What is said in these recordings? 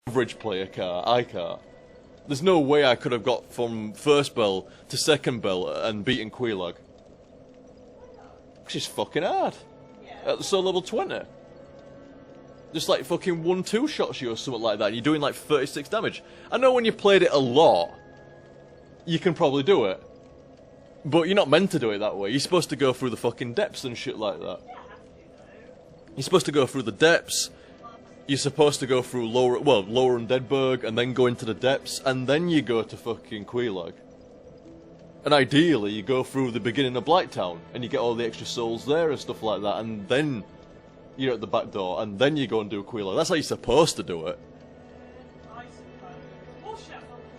average player can't. I can't. There's no way I could have got from first bell to second bell and beaten Quelaag. She's fucking hard. At so level 20. Just like fucking 1-2 shots you or something like that, and you're doing like 36 damage. I know when you played it a lot, you can probably do it. But you're not meant to do it that way. You're supposed to go through the fucking depths and shit like that. You're supposed to go through the depths. You're supposed to go through lower Undeadburg, and then go into the depths, and then you go to fucking Quelaag. And ideally, you go through the beginning of Blighttown, and you get all the extra souls there and stuff like that, and then you're at the back door, and then you go and do Quelaag. That's how you're supposed to do it.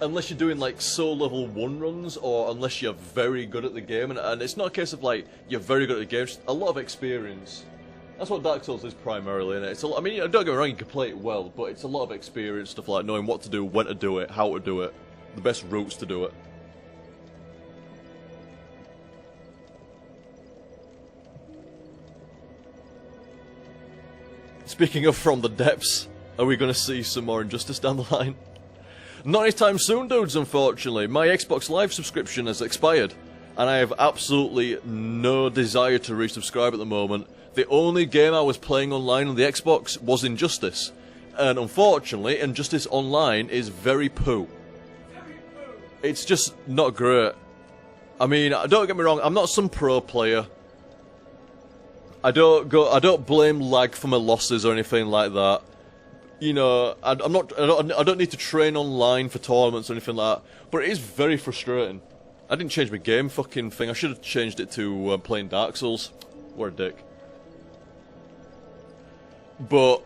Unless you're doing like soul level 1 runs, or unless you're very good at the game, and it's not a case of like, you're very good at the game, it's a lot of experience. That's what Dark Souls is primarily, innit? It's I mean, don't get me wrong, you can play it well, but it's a lot of experience, stuff like knowing what to do, when to do it, how to do it, the best routes to do it. Speaking of from the depths, are we going to see some more Injustice down the line? Not anytime soon, dudes, unfortunately. My Xbox Live subscription has expired, and I have absolutely no desire to resubscribe at the moment. The only game I was playing online on the Xbox was Injustice, and unfortunately, Injustice Online is very poo. It's just not great. I mean, don't get me wrong, I'm not some pro player. I don't blame lag for my losses or anything like that. You know, I don't need to train online for tournaments or anything like that. But it is very frustrating. I didn't change my game fucking thing. I should have changed it to playing Dark Souls. What a dick. But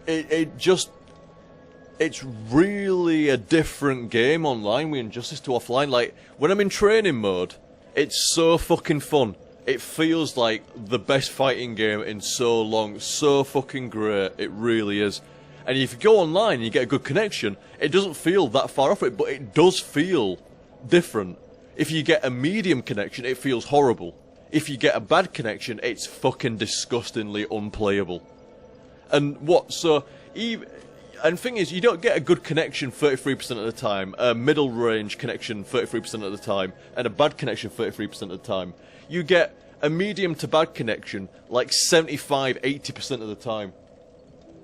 it's really a different game online with Injustice to offline. Like, when I'm in training mode, it's so fucking fun. It feels like the best fighting game in so long. So fucking great. It really is. And if you go online and you get a good connection, it doesn't feel that far off it, but it does feel different. If you get a medium connection, it feels horrible. If you get a bad connection, it's fucking disgustingly unplayable. And and thing is, you don't get a good connection 33% of the time, a middle range connection 33% of the time, and a bad connection 33% of the time. You get a medium to bad connection like 75-80% of the time.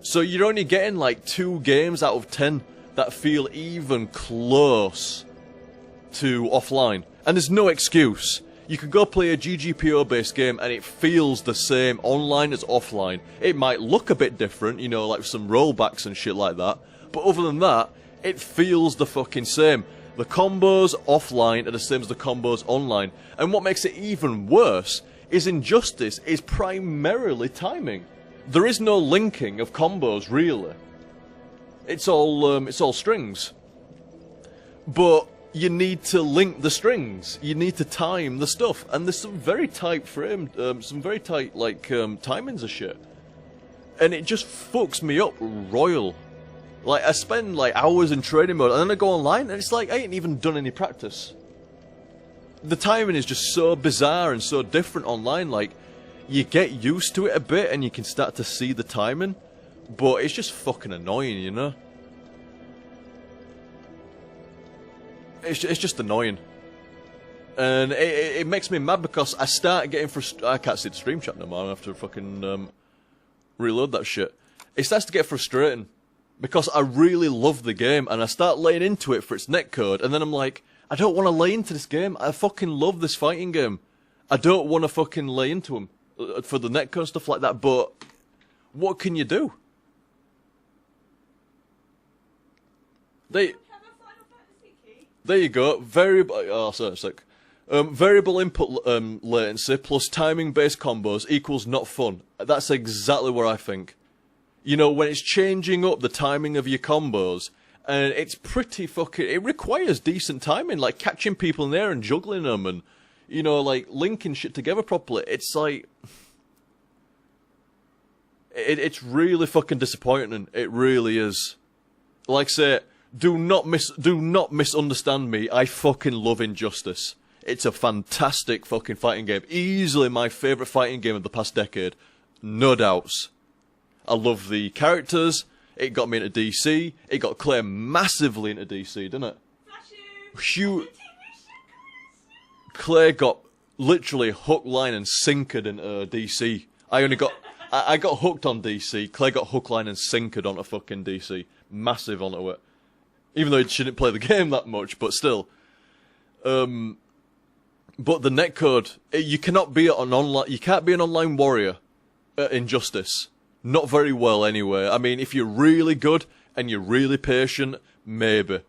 So you're only getting like 2 games out of 10 that feel even close to offline. And there's no excuse. You can go play a GGPO based game and it feels the same online as offline. It might look a bit different, you know, like some rollbacks and shit like that. But other than that, it feels the fucking same. The combos offline are the same as the combos online. And what makes it even worse is Injustice is primarily timing. There is no linking of combos, really. It's all strings. But you need to link the strings. You need to time the stuff. And there's some very tight timings of shit. And it just fucks me up royal. Like, I spend like hours in training mode and then I go online and it's like I ain't even done any practice. The timing is just so bizarre and so different online. Like, you get used to it a bit and you can start to see the timing, but it's just fucking annoying, you know? It's just annoying. And it makes me mad because I start getting frustrated. I can't see the stream chat no more. I have to fucking reload that shit. It starts to get frustrating because I really love the game and I start laying into it for its netcode, and then I'm like, I don't want to lay into this game. I fucking love this fighting game. I don't want to fucking lay into them for the netcode and stuff like that, but what can you do? There you go. Variable input latency plus timing-based combos equals not fun. That's exactly what I think. You know, when it's changing up the timing of your combos, and it's pretty fucking... It requires decent timing, like catching people in there and juggling them and, you know, like linking shit together properly. It's like... It's really fucking disappointing. It really is. Like I say, do not misunderstand me. I fucking love Injustice. It's a fantastic fucking fighting game. Easily my favourite fighting game of the past decade. No doubts. I love the characters. It got me into DC. It got Claire massively into DC, didn't it? Huge. Claire got literally hook, line, and sinkered into DC. I got hooked on DC. Claire got hook, line, and sinkered onto fucking DC. Massive onto it. Even though she didn't play the game that much, but still. But the netcode, you cannot be an online. You can't be an online warrior at Injustice. Not very well, anyway. I mean, if you're really good and you're really patient, maybe.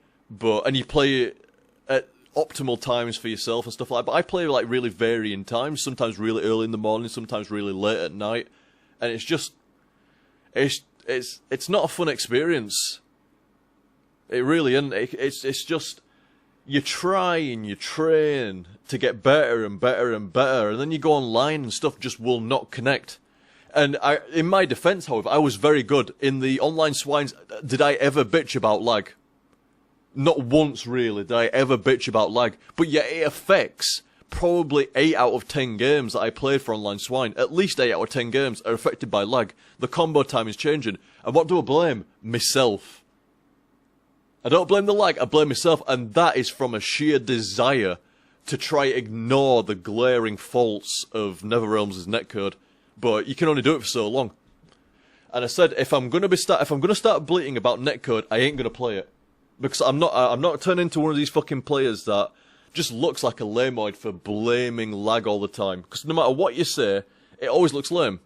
And you play it at optimal times for yourself and stuff like that. But I play like really varying times. Sometimes really early in the morning, sometimes really late at night, and it's just, it's not a fun experience. It really isn't. It's just, you try and you train to get better and better and better, and then you go online and stuff just will not connect. And in my defense, however, I was very good. In the online swines, did I ever bitch about lag? Not once, really, did I ever bitch about lag. But yet it affects probably 8 out of 10 games that I played for online swine. At least 8 out of 10 games are affected by lag. The combo time is changing. And what do I blame? Myself. I don't blame the lag, I blame myself. And that is from a sheer desire to try ignore the glaring faults of NetherRealms' netcode. But you can only do it for so long. And I said, if I'm gonna start bleating about netcode, I ain't gonna play it. Because I'm not turning into one of these fucking players that just looks like a lameoid for blaming lag all the time. Because no matter what you say, it always looks lame.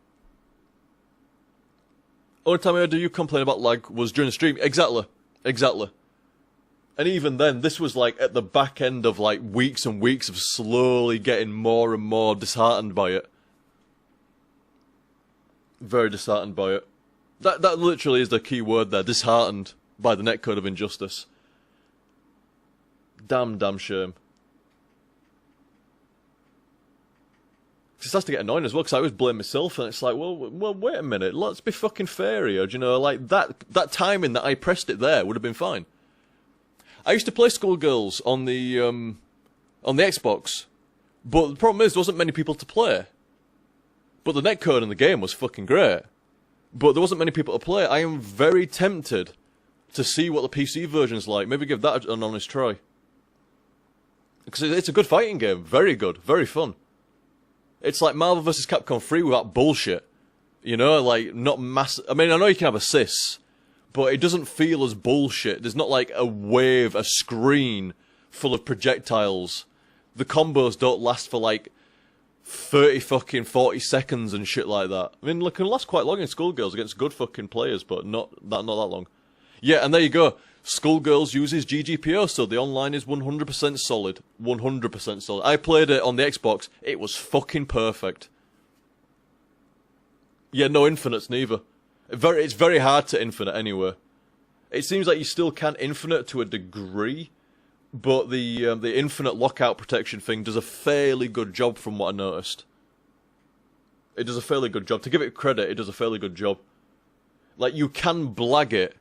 Only time I heard you complain about lag was during the stream. Exactly. And even then, this was like at the back end of like weeks and weeks of slowly getting more and more disheartened by it. Very disheartened by it. That literally is the key word there, disheartened by the netcode of Injustice. Damn shame. It starts to get annoying as well, because I always blame myself, and it's like, well, wait a minute, let's be fucking fair here, you know, like, that timing that I pressed it there would have been fine. I used to play Skullgirls on the Xbox, but the problem is there wasn't many people to play. But the netcode in the game was fucking great. But there wasn't many people to play. I am very tempted to see what the PC version's like. Maybe give that an honest try. Because it's a good fighting game. Very good. Very fun. It's like Marvel vs. Capcom 3 without bullshit. You know, like, not massive. I mean, I know you can have assists, but it doesn't feel as bullshit. There's not like a screen full of projectiles. The combos don't last for like 40 seconds and shit like that. I mean, it can last quite long in Skullgirls against good fucking players, but not that long. Yeah, and there you go. Skullgirls uses GGPO, so the online is 100% solid. 100% solid. I played it on the Xbox. It was fucking perfect. Yeah, no infinites neither. It's very hard to infinite anyway. It seems like you still can infinite to a degree, but the infinite lockout protection thing does a fairly good job from what I noticed. It does a fairly good job. To give it credit, it does a fairly good job. Like, you can blag it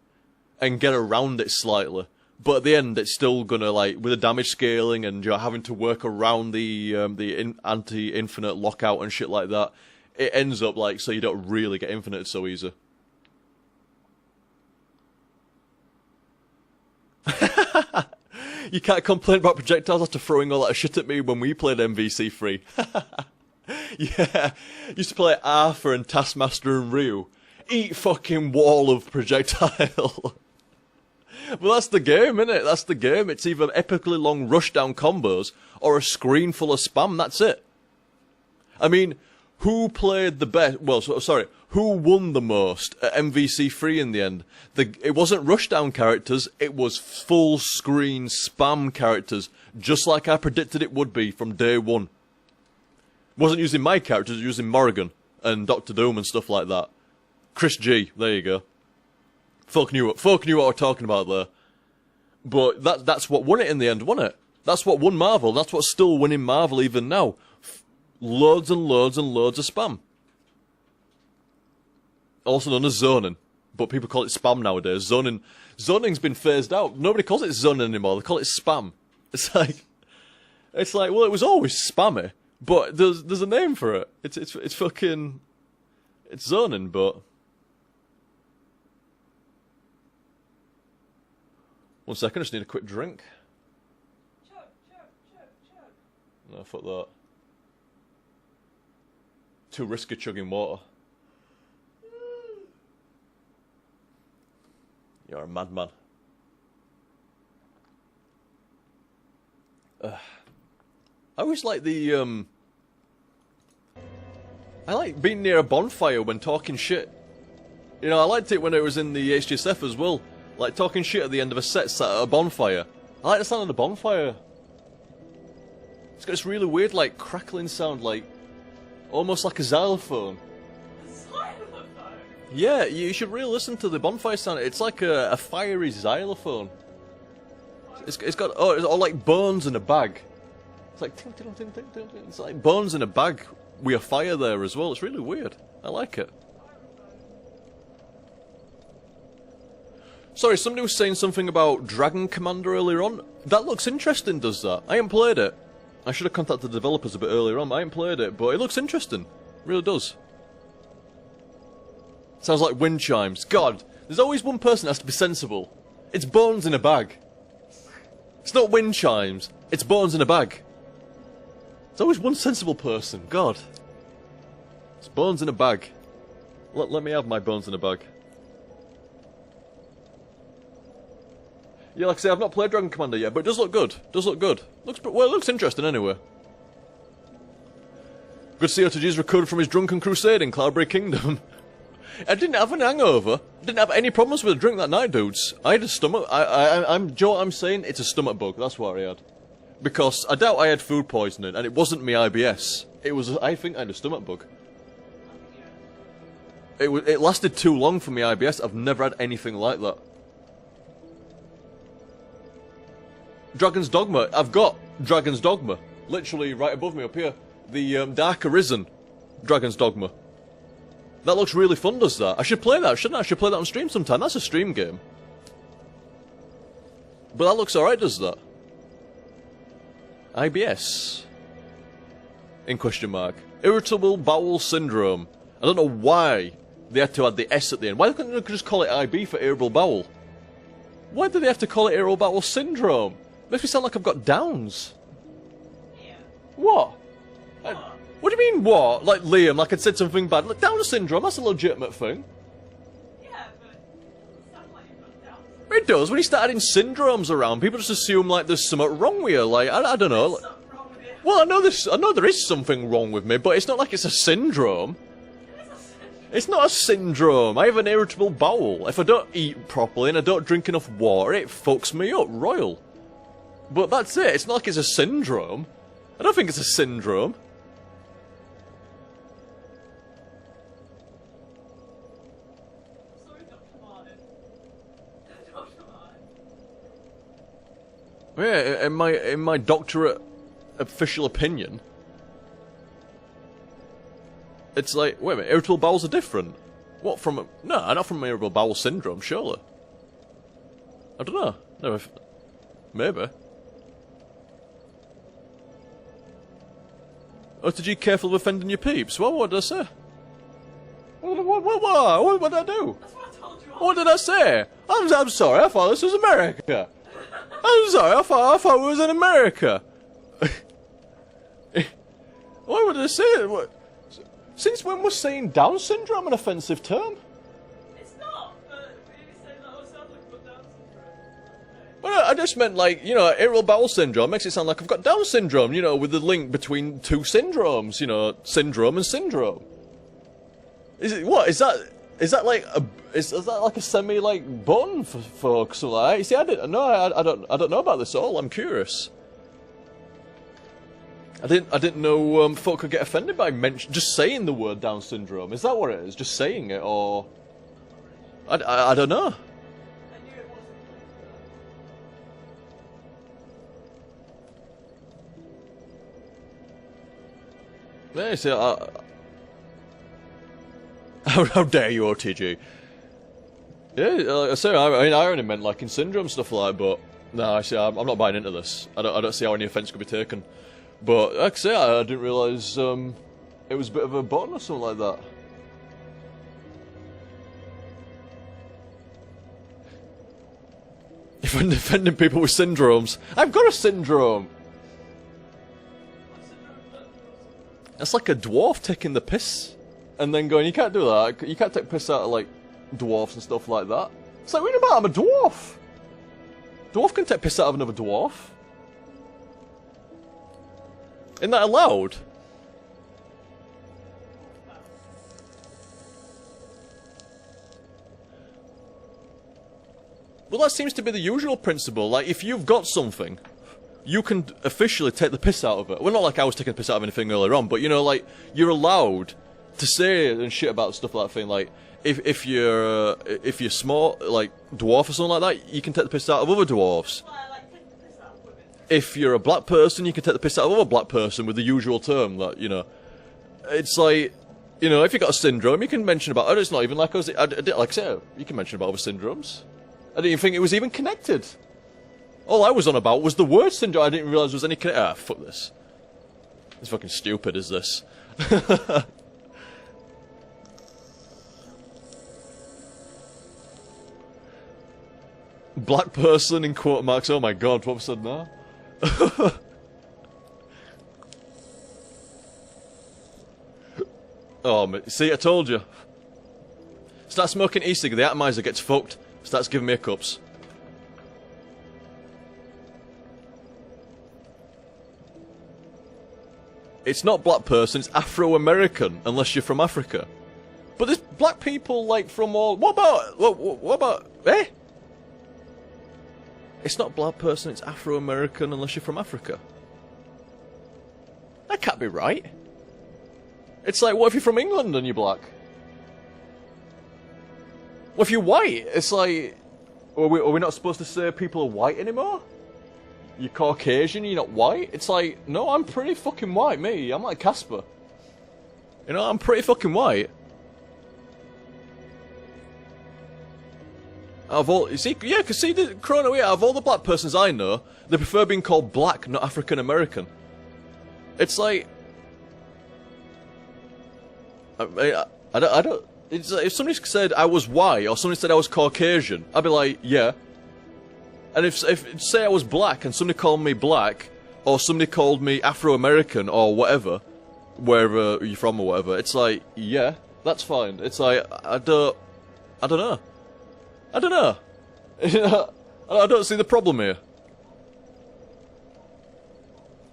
and get around it slightly, but at the end it's still gonna, like, with the damage scaling and you're having to work around the anti-infinite lockout and shit like that, it ends up like so you don't really get infinite so easy. You can't complain about projectiles after throwing all that shit at me when we played MVC3. Yeah, used to play Arthur and Taskmaster and Ryu. Eat fucking wall of projectile. Well, that's the game, innit? That's the game. It's either epically long rushdown combos or a screen full of spam. That's it. I mean, who played the best? Well, sorry, who won the most at MVC3 in the end? It wasn't rushdown characters. It was full screen spam characters, just like I predicted it would be from day one. Wasn't using my characters, using Morrigan and Doctor Doom and stuff like that. Chris G, there you go. Folk knew what we're talking about there. But that's what won it in the end, wasn't it? That's what won Marvel. That's what's still winning Marvel even now. Loads and loads and loads of spam. Also known as zoning. But people call it spam nowadays. Zoning's been phased out. Nobody calls it zoning anymore. They call it spam. It's like, well, it was always spammy. But there's a name for it. It's fucking... It's zoning, but... 1 second, I just need a quick drink. Chug, chug, chug, chug. No, fuck that. Too risky chugging water. You're a madman. I always like the, I like being near a bonfire when talking shit. You know, I liked it when it was in the HTSF as well. Like, talking shit at the end of a set sat at a bonfire. I like the sound of the bonfire. It's got this really weird, like, crackling sound, like, almost like a xylophone. A xylophone? Yeah, you should really listen to the bonfire sound. It's like a fiery xylophone. It's got, or like bones in a bag. It's like, ting, ting, ting, ting, ting, ting. It's like bones in a bag with a fire there as well. It's really weird. I like it. Sorry, somebody was saying something about Dragon Commander earlier on. That looks interesting, does that? I haven't played it. I should have contacted the developers a bit earlier on. I haven't played it, but it looks interesting. It really does. Sounds like wind chimes. God, there's always one person that has to be sensible. It's bones in a bag. It's not wind chimes. It's bones in a bag. There's always one sensible person. God. It's bones in a bag. Let me have my bones in a bag. Yeah, like I say, I've not played Dragon Commander yet, but it does look good. It does look good. Well, it looks interesting anyway. Good to see OTG's recovered from his drunken crusade in Cloudberry Kingdom. I didn't have an hangover. I didn't have any problems with the drink that night, dudes. I had a stomach... Joe, I'm saying it's a stomach bug. That's what I had. Because I doubt I had food poisoning, and it wasn't me IBS. It was... I think I had a stomach bug. It lasted too long for me IBS. I've never had anything like that. Dragon's Dogma. I've got Dragon's Dogma. Literally right above me up here. The Dark Arisen Dragon's Dogma. That looks really fun, does that? I should play that, shouldn't I? I should play that on stream sometime. That's a stream game. But that looks alright, does that? IBS. In question mark. Irritable Bowel Syndrome. I don't know why they had to add the S at the end. Why couldn't they just call it IB for Irritable Bowel? Why do they have to call it Irritable Bowel Syndrome? Makes me sound like I've got Downs. Yeah. What? What do you mean, what? Like Liam, like I'd said something bad. Like, Down syndrome, that's a legitimate thing. Yeah, but it sounds like you've got Down syndrome. It does. When you start adding syndromes around, people just assume, like, there's something wrong with you. Like, I don't know. There's something wrong with you. Well, I know there is something wrong with me, but it's not like it's a syndrome. It is a syndrome. It's not a syndrome. I have an irritable bowel. If I don't eat properly and I don't drink enough water, it fucks me up royal. But that's it. It's not like it's a syndrome. I don't think it's a syndrome. Sorry, Dr. Martin. Dr. Martin. Yeah, in my doctorate official opinion, it's like, wait a minute, irritable bowels are different. What from? No, not from irritable bowel syndrome, surely. I don't know. No, maybe. OTG, careful of offending your peeps. What did I say? What did I do? That's what I told you. What did I say? I'm sorry, I thought this was America. I'm sorry, I thought it was in America. Why would I say it? What? Since when was saying Down syndrome an offensive term? It's not, but you say that it sounds like you've got Down syndrome. Well, I just meant, like, you know, irritable bowel syndrome makes it sound like I've got Down syndrome, you know, with the link between two syndromes, you know, syndrome and syndrome. Is it, what, is that like a, is that like a semi, like, button for folks or like, see, I don't know about this at all, I'm curious. I didn't know, folk could get offended by just saying the word Down syndrome. Is that what it is? Just saying it, or? I don't know. I knew it wasn't. Yeah, see, how dare you, OTG? Yeah, like I say, I mean, I only meant like in syndrome stuff like that, but no, I see, I'm not buying into this. I don't see how any offence could be taken. But like I say, I didn't realise it was a bit of a button or something like that. Defending people with syndromes. I've got a syndrome. What's the syndrome? That's like a dwarf taking the piss and then going, you can't do that. You can't take piss out of like dwarfs and stuff like that. It's like, what about? I'm a dwarf. Dwarf can take piss out of another dwarf. Isn't that allowed? Well, that seems to be the usual principle. Like, if you've got something, you can officially take the piss out of it. Well, not like I was taking the piss out of anything earlier on, but, you know, like, you're allowed to say and shit about stuff like that thing. Like, if you're small, like, dwarf or something like that, you can take the piss out of other dwarves. Well, I like taking the piss out of women. If you're a black person, you can take the piss out of other black person with the usual term that, you know. It's like, you know, if you got a syndrome, you can mention about it. It's not even like like I said, you can mention about other syndromes. I didn't even think it was even connected. All I was on about was the word syndrome. I didn't realise there was any connection. Ah, fuck this. It's fucking stupid, is this? Black person in quote marks. Oh my god, what have I said now? Oh, see, I told you. Start smoking e-cig, the atomizer gets fucked. Starts giving me hiccups. It's not black person, it's Afro-American, unless you're from Africa. But there's black people, like, from all... What about... Eh? It's not black person, it's Afro-American, unless you're from Africa. That can't be right. It's like, what if you're from England and you're black? Well, if you're white, it's like... Are we not supposed to say people are white anymore? You're Caucasian, you're not white? It's like, no, I'm pretty fucking white, me. I'm like Casper. You know, I'm pretty fucking white. Out of all... You see, yeah, because see, the Chrono here, out of all the black persons I know, they prefer being called black, not African American. It's like... I don't... It's like, if somebody said I was white, or somebody said I was Caucasian, I'd be like, yeah. And if say I was black, and somebody called me black, or somebody called me Afro-American, or whatever, wherever you're from or whatever, it's like, yeah, that's fine. It's like, I don't know. I don't know. I don't see the problem here.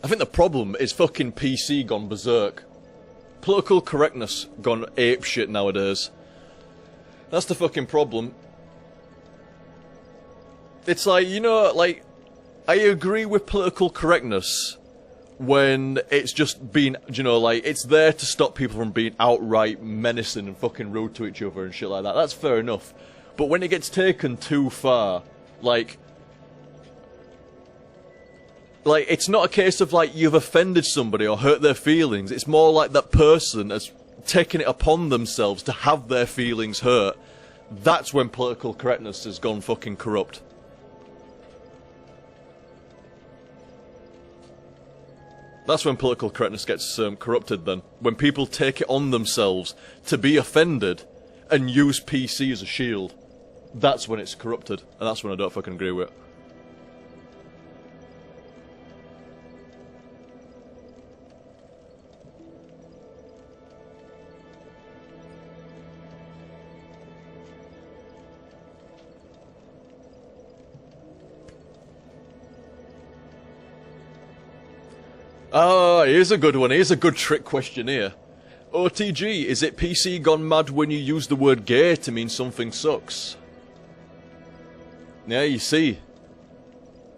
I think the problem is fucking PC gone berserk. Political correctness gone apeshit nowadays. That's the fucking problem. It's like, you know, like, I agree with political correctness when it's just been, you know, like, it's there to stop people from being outright menacing and fucking rude to each other and shit like that. That's fair enough. But when it gets taken too far, like, it's not a case of, like, you've offended somebody or hurt their feelings. It's more like that person has taken it upon themselves to have their feelings hurt. That's when political correctness has gone fucking corrupt. That's when political correctness gets corrupted then. When people take it on themselves to be offended and use PC as a shield. That's when it's corrupted. And that's when I don't fucking agree with it. Oh, here's a good one. Here's a good trick question here. OTG, is it PC gone mad when you use the word gay to mean something sucks? Yeah, you see.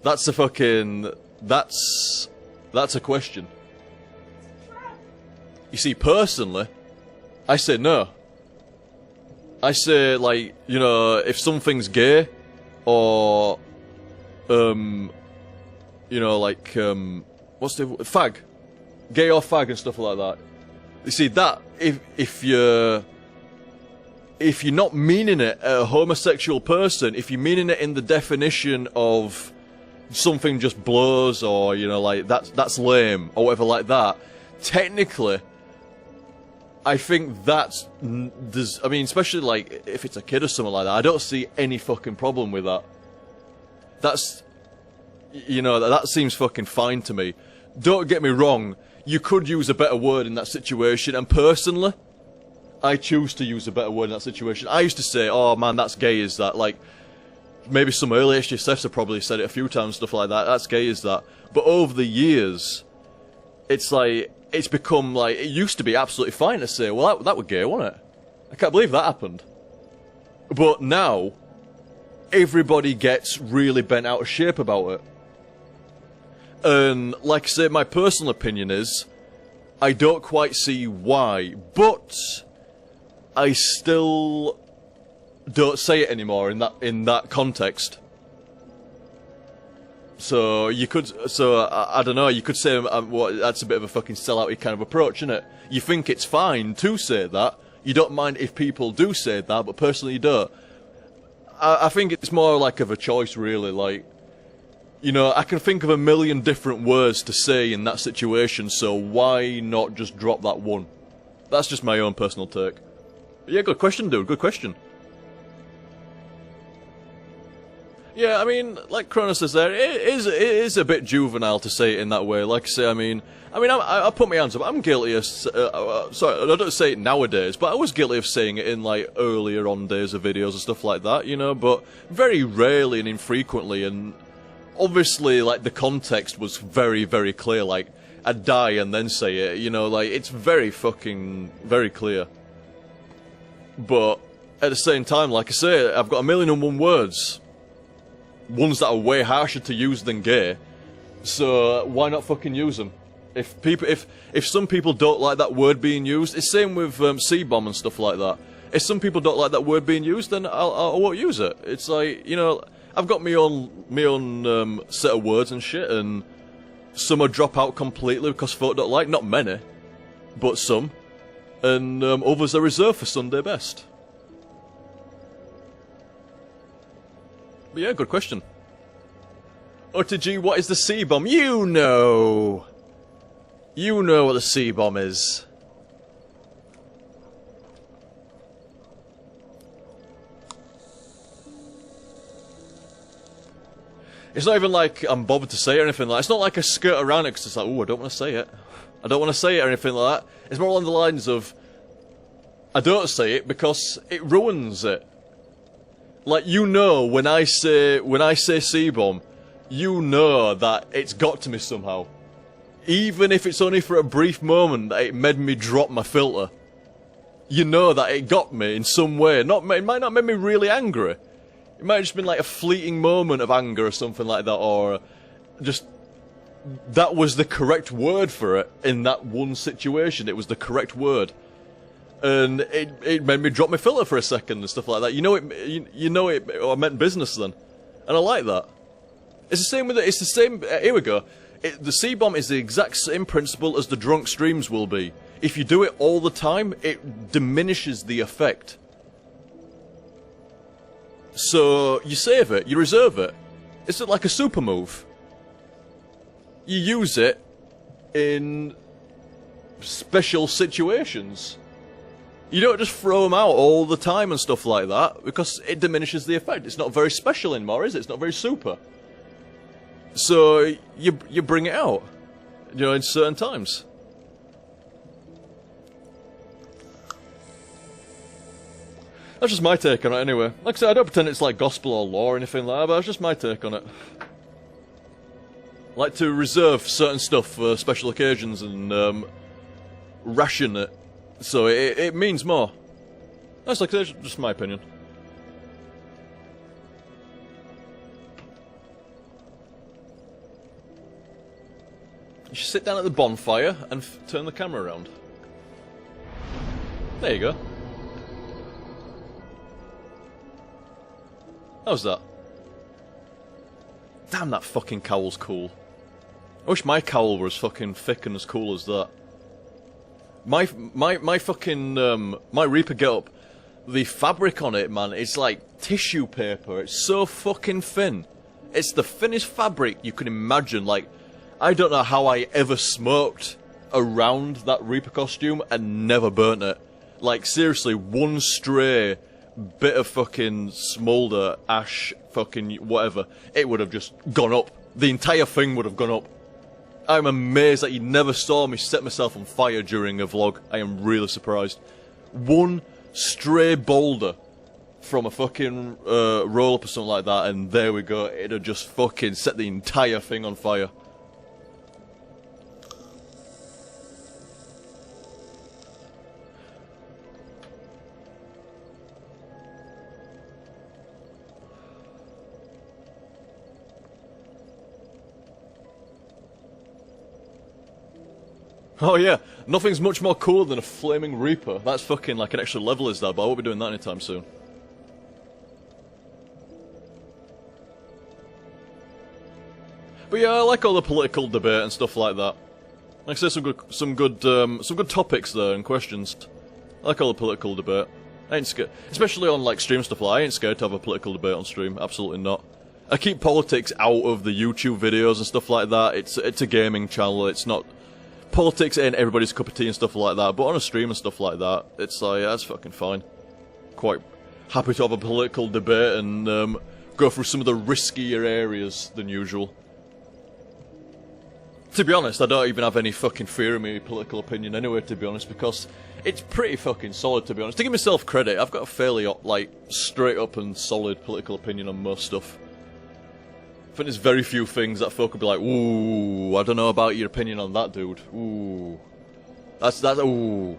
That's a fucking... That's a question. You see, personally, I say no. I say, like, you know, if something's gay, or, you know, like, what's the fag, gay or fag and stuff like that. You see that if you're not meaning it a homosexual person, if you're meaning it in the definition of something just blows or you know like that's lame or whatever like that, technically, I think that's I mean especially like if it's a kid or something like that, I don't see any fucking problem with that. That's, you know, that seems fucking fine to me. Don't get me wrong, you could use a better word in that situation, and personally, I choose to use a better word in that situation. I used to say, oh man, that's gay, is that? Like, maybe some early HTSFs have probably said it a few times, stuff like that, that's gay, is that? But over the years, it's like, it's become like, it used to be absolutely fine to say, well, that was gay, wasn't it? I can't believe that happened. But now, everybody gets really bent out of shape about it. And, like I say, my personal opinion is, I don't quite see why, but I still don't say it anymore in that context. So you could, I don't know, you could say that's a bit of a fucking sellout-y kind of approach, isn't it? You think it's fine to say that, you don't mind if people do say that, but personally you don't. I think it's more like of a choice, really. Like, you know, I can think of a million different words to say in that situation, so why not just drop that one? That's just my own personal take. But yeah, good question, dude, good question. Yeah, I mean, like Kronos says there, it is a bit juvenile to say it in that way. Like I say, I mean, I put my hands up. I'm guilty of, sorry, I don't say it nowadays, but I was guilty of saying it in, like, earlier on days of videos and stuff like that, you know, but very rarely and infrequently, and obviously, like, the context was very, very clear, like, I'd die and then say it, you know, like, it's very clear. But, at the same time, like I say, I've got 1,000,001 words. Ones that are way harsher to use than gay, so why not fucking use them? If some people don't like that word being used, it's same with C-bomb and stuff like that. If some people don't like that word being used, then I won't use it. It's like, you know, I've got my own set of words and shit, and some will drop out completely because folk don't like. Not many, but some, and others are reserved for Sunday best. But yeah, good question. OTG, what is the C-bomb? You know! You know what the C-bomb is. It's not even like I'm bothered to say it or anything like that. It's not like I skirt around it because it's like, ooh, I don't want to say it. I don't want to say it or anything like that. It's more along the lines of, I don't say it because it ruins it. Like, you know, when I say C-bomb, you know that it's got to me somehow. Even if it's only for a brief moment that it made me drop my filter. You know that it got me in some way. It might not make me really angry. It might have just been like a fleeting moment of anger or something like that, or just, that was the correct word for it in that one situation. It was the correct word. And it made me drop my filter for a second and stuff like that. You know it, I meant business then. And I like that. It's the same with it, it's the same, here we go. The C-bomb is the exact same principle as the drunk streams will be. If you do it all the time, it diminishes the effect. So, you save it, you reserve it. It's like a super move. You use it in special situations. You don't just throw them out all the time and stuff like that, because it diminishes the effect. It's not very special anymore, is it? It's not very super. So, you bring it out, you know, in certain times. That's just my take on it anyway. Like I said, I don't pretend it's like gospel or law or anything like that, but that's just my take on it. I like to reserve certain stuff for special occasions and ration it. So it means more. That's like just my opinion. You should sit down at the bonfire and turn the camera around. There you go. How's that? Damn, that fucking cowl's cool. I wish my cowl were as fucking thick and as cool as that. My fucking, my Reaper getup, the fabric on it, man, it's like tissue paper. It's so fucking thin. It's the thinnest fabric you can imagine. Like, I don't know how I ever smoked around that Reaper costume and never burnt it. Like, seriously, one stray bit of fucking smolder ash fucking whatever, it would have just gone up. The entire thing would have gone up. I'm amazed that you never saw me set myself on fire during a vlog. I am really surprised. One stray boulder from a fucking roll-up or something like that, and there we go. It'd have just fucking set the entire thing on fire. Oh yeah, nothing's much more cool than a flaming reaper. That's fucking like an extra level, is that? But I won't be doing that anytime soon. But yeah, I like all the political debate and stuff like that. Like I say, some good topics there and questions. I like all the political debate. I ain't scared, especially on like stream stuff. Like I ain't scared to have a political debate on stream. Absolutely not. I keep politics out of the YouTube videos and stuff like that. It's a gaming channel. It's not. Politics ain't everybody's cup of tea and stuff like that, but on a stream and stuff like that, it's like, yeah, that's fucking fine. Quite happy to have a political debate and go through some of the riskier areas than usual. To be honest, I don't even have any fucking fear of my political opinion anyway, to be honest, because it's pretty fucking solid, to be honest. To give myself credit, I've got a fairly, like, straight up and solid political opinion on most stuff. I think there's very few things that folk would be like, ooh, I don't know about your opinion on that, dude. Ooh. Ooh.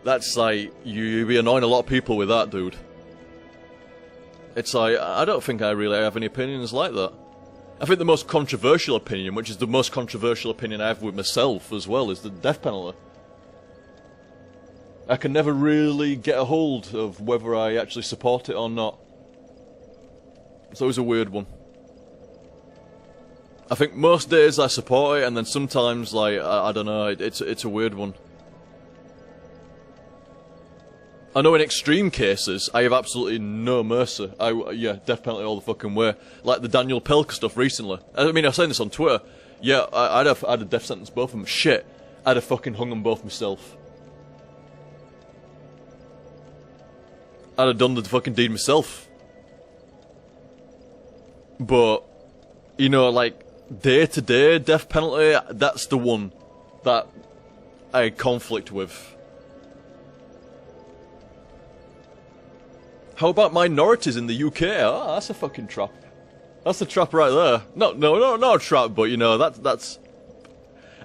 That's like, you'd be annoying a lot of people with that, dude. It's like, I don't think I really have any opinions like that. I think the most controversial opinion, which is the most controversial opinion I have with myself as well, is the death penalty. I can never really get a hold of whether I actually support it or not. It's always a weird one. I think most days I support it, and then sometimes, like, I don't know, it's a weird one. I know in extreme cases, I have absolutely no mercy. Yeah, death penalty all the fucking way. Like the Daniel Pelka stuff recently. I mean, I was saying this on Twitter. Yeah, I'd have a death sentence both of them. Shit, I'd have fucking hung them both myself. I'd have done the fucking deed myself. But, you know, like, day-to-day death penalty, that's the one that I conflict with. How about minorities in the UK? Oh, that's a fucking trap. That's a trap right there. No, not a trap, but you know, that's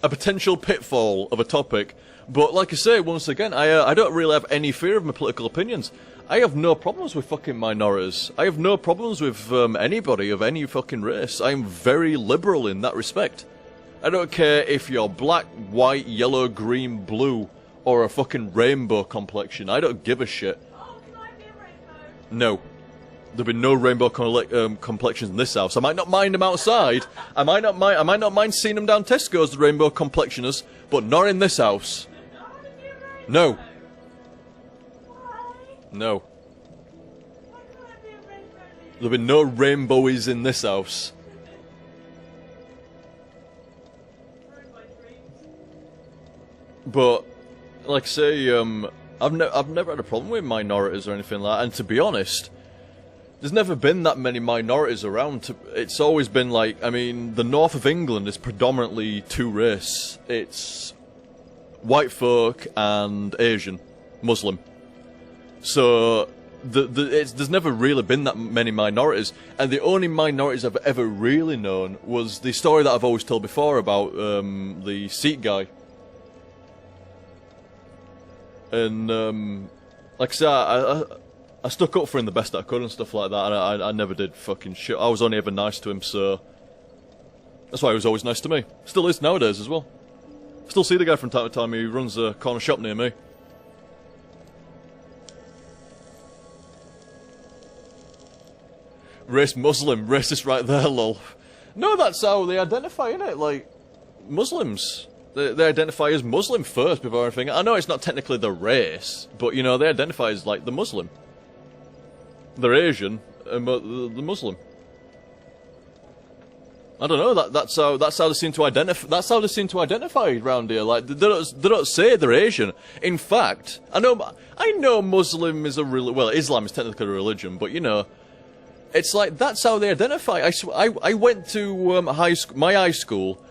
a potential pitfall of a topic. But like I say, once again, I don't really have any fear of my political opinions. I have no problems with fucking minorities. I have no problems with anybody of any fucking race. I'm very liberal in that respect. I don't care if you're black, white, yellow, green, blue, or a fucking rainbow complexion. I don't give a shit. Oh, can I be a rainbow? No. There'll be no rainbow complexions in this house. I might not mind them outside. I might not mind seeing them down Tesco's, the rainbow complexioners, but not in this house. I want to be a rainbow. No. Why? No. Why can't I be a rainbow? There'll be no rainbowies in this house. Ruined my dreams. But, like I say, I've never had a problem with minorities or anything like that, and to be honest, there's never been that many minorities around. It's always been like, I mean, the north of England is predominantly two race. It's white folk and Asian, Muslim. So, there's never really been that many minorities, and the only minorities I've ever really known was the story that I've always told before about the Sikh guy. And, like I said, I stuck up for him the best that I could and stuff like that, and I never did fucking shit. I was only ever nice to him, so that's why he was always nice to me. Still is nowadays as well. Still see the guy from time to time. He runs a corner shop near me. Race Muslim, racist right there, lol. No, that's how they identify, innit? Like, Muslims. They identify as Muslim first before anything. I know it's not technically the race, but, you know, they identify as, like, the Muslim. They're Asian, but the Muslim. I don't know. That's how they seem to identify. That's how they seem to identify around here. Like they don't say they're Asian. In fact, I know Muslim is a Islam is technically a religion, but you know, It's like that's how they identify. I went to my high school